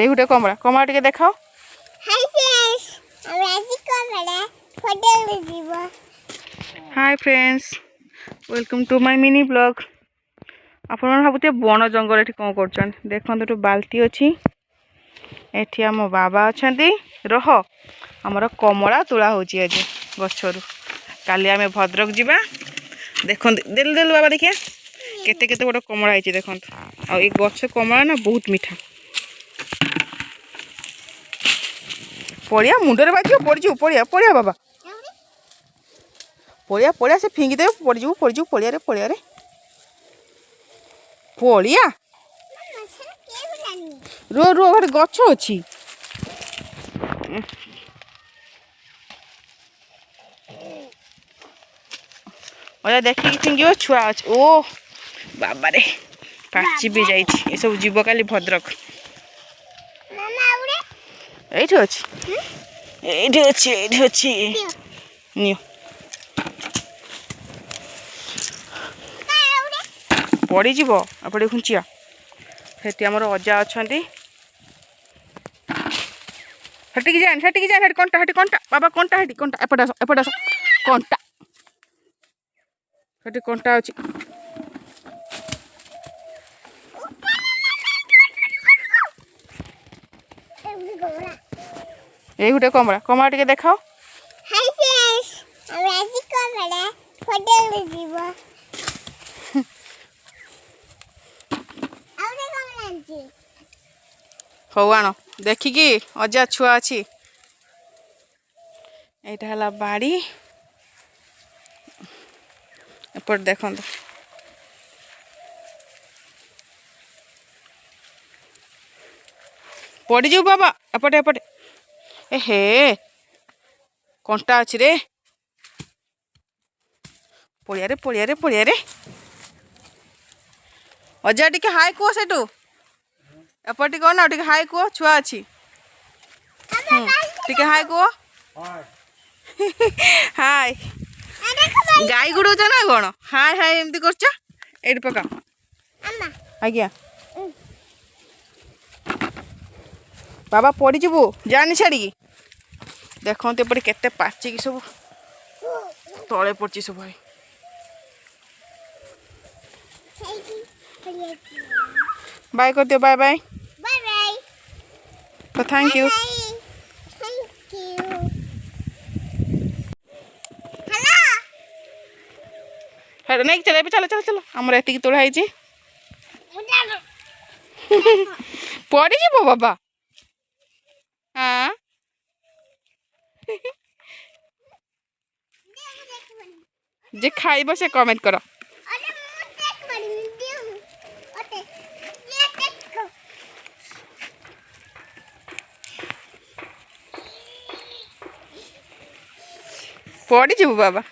এই গুটে কমলা কমলা টিকে দেখাও। হাই ফ্রেন্ডস, আমরা আজকে কমলা ফটো দিব। Hi friends, welcome to my mini blog. আপনারা ভাবুতে বন জঙ্গল এটি কম করছেন। দেখুন দুটো বালতি অছি, এটি আম বাবা অଛନ୍ତି। রহ আমার কমলা তোলা হচ্ছে আজ গছরু। কালি আমি ভদ্রক যা। দেখুন দেল দেল বাবা দেখিয়া কেতে কেতে বড় কমলা হয়েছে। দেখুন এই গছ কমলা না বহুত মিঠা। পড়িয়া মুন্ডরে বাজিও, পড়িযু পড়িয়া পড়িয়া বাবা পড়িয়া পড়িয়া সে ফিঙ্গি দেবে। পড়িযু পড়িয়ারে পড়িয়ারে পড়িয়া রো রো ঘরে গছ অছি। ওরা ଦେଖିକି ଫିଙ୍ଗିବ ଛୁଆ ଅଛି। ଓ ବାବାରେ ପାଚି ବି ଯାଇଛି। ଏସବୁ ଯିବ କାଲି ଭଦ୍ରକ। ଏଇଠି ଅଛି, ଏଇଠି ଅଛି, ଏଇଠି ଅଛି। ନିଅ ପଡ଼ିଯିବ ଏପଟେ ଘୁଞ୍ଚିଆ। ସେଠି ଆମର ଅଜା ଅଛନ୍ତି। ସେଠିକି ଯାଆନି, ସେଠିକି ଯାଆନି। ସେଠି କଣ୍ଟା, ସେଠି କଣ୍ଟା ବାବା, କଣ୍ଟା ସେଠି କଣ୍ଟା। ଏପଟେ ଆସ, ଏପଟେ ଆସ। କଣ୍ଟା ସେଠି କଣ୍ଟା ଅଛି। এই গুটে কমলা কমলা টিকে দেখাও। হাই ফ্রেন্ডস, আমরা আজকে কমলা ফটো দিব। আউরে কমলা আনছি। হଉ আଣ ଦେଖିକି। ଅଜା ଛୁଆ ଅଛି। এইটা ହେଲା ବାଡ଼ି। ଏପଟେ ଦେଖନ୍ତୁ ପଡ଼ିଯିବୁ ବାବା। ଏପଟେ ଏପଟେ ଏ ହେ କଣ୍ଟା ଅଛି ରେ। ପଡ଼ିଆରେ ପଡ଼ିଆରେ ପଡ଼ିଆରେ। ଅଜା ଟିକେ ହାଇ କୁହ ସେଠୁ। ଏପଟେ ଟିକେ ନା ଟିକେ ହାଇ କୁହ। ଛୁଆ ଅଛି। ଟିକେ ହାଇ କୁହ। ହାଇ ଗାଈ ଗୁଡଉଛ ନା କଣ? ହାଇ ହାଇ ଏମିତି କରୁଛ। ଏଇଠି ପକାଅ। ଆଜ୍ଞା ବାବା ପଡ଼ିଯିବୁ, ଜାନି ଛାଡ଼ିକି। ଦେଖନ୍ତୁ ଏପଟେ କେତେ ପାଚିକି ସବୁ ତଳେ ପଡ଼ିଛି ସବୁ। ବାଏ କରିଦିଅ। Bye bye. Bye bye. ତ thank you. Thank you. Hello ହେଟା ନେଇକି ଚାଲ। ଏବେ ଚାଲ ଚାଲ ଚାଲ। ଆମର ଏତିକି ତୋଳା ହେଇଛି। ପଡ଼ିଯିବ ବାବା। ହଁ ଯେ ଖାଇବ ସେ କମେଣ୍ଟ କର। ପଡ଼ିଯିବୁ ବାବା।